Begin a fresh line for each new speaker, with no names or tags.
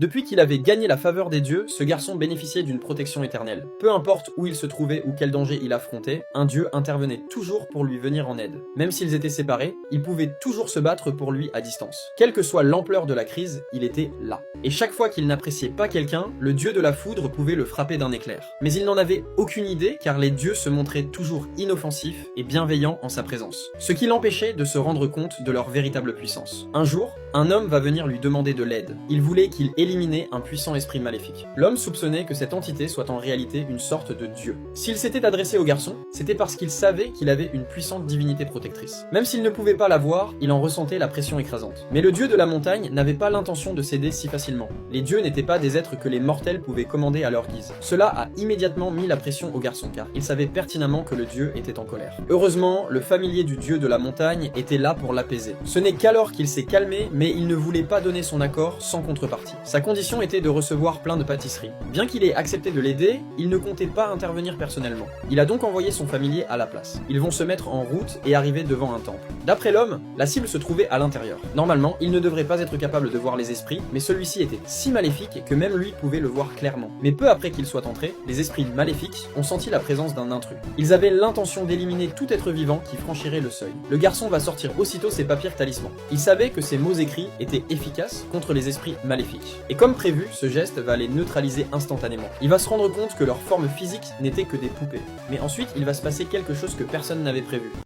Depuis qu'il avait gagné la faveur des dieux, ce garçon bénéficiait d'une protection éternelle. Peu importe où il se trouvait ou quel danger il affrontait, un dieu intervenait toujours pour lui venir en aide. Même s'ils étaient séparés, il pouvait toujours se battre pour lui à distance. Quelle que soit l'ampleur de la crise, il était là. Et chaque fois qu'il n'appréciait pas quelqu'un, le dieu de la foudre pouvait le frapper d'un éclair. Mais il n'en avait aucune idée car les dieux se montraient toujours inoffensifs et bienveillants en sa présence. Ce qui l'empêchait de se rendre compte de leur véritable puissance. Un jour, un homme va venir lui demander de l'aide. Il voulait qu'il éliminer un puissant esprit maléfique. L'homme soupçonnait que cette entité soit en réalité une sorte de dieu. S'il s'était adressé au garçon, c'était parce qu'il savait qu'il avait une puissante divinité protectrice. Même s'il ne pouvait pas la voir, il en ressentait la pression écrasante. Mais le dieu de la montagne n'avait pas l'intention de céder si facilement. Les dieux n'étaient pas des êtres que les mortels pouvaient commander à leur guise. Cela a immédiatement mis la pression au garçon car il savait pertinemment que le dieu était en colère. Heureusement, le familier du dieu de la montagne était là pour l'apaiser. Ce n'est qu'alors qu'il s'est calmé, mais il ne voulait pas donner son accord sans contrepartie. Sa condition était de recevoir plein de pâtisseries. Bien qu'il ait accepté de l'aider, il ne comptait pas intervenir personnellement. Il a donc envoyé son familier à la place. Ils vont se mettre en route et arriver devant un temple. D'après l'homme, la cible se trouvait à l'intérieur. Normalement, il ne devrait pas être capable de voir les esprits, mais celui-ci était si maléfique que même lui pouvait le voir clairement. Mais peu après qu'il soit entré, les esprits maléfiques ont senti la présence d'un intrus. Ils avaient l'intention d'éliminer tout être vivant qui franchirait le seuil. Le garçon va sortir aussitôt ses papiers talismans. Il savait que ces mots écrits étaient efficaces contre les esprits maléfiques. Et comme prévu, ce geste va les neutraliser instantanément. Il va se rendre compte que leur forme physique n'était que des poupées. Mais ensuite, il va se passer quelque chose que personne n'avait prévu.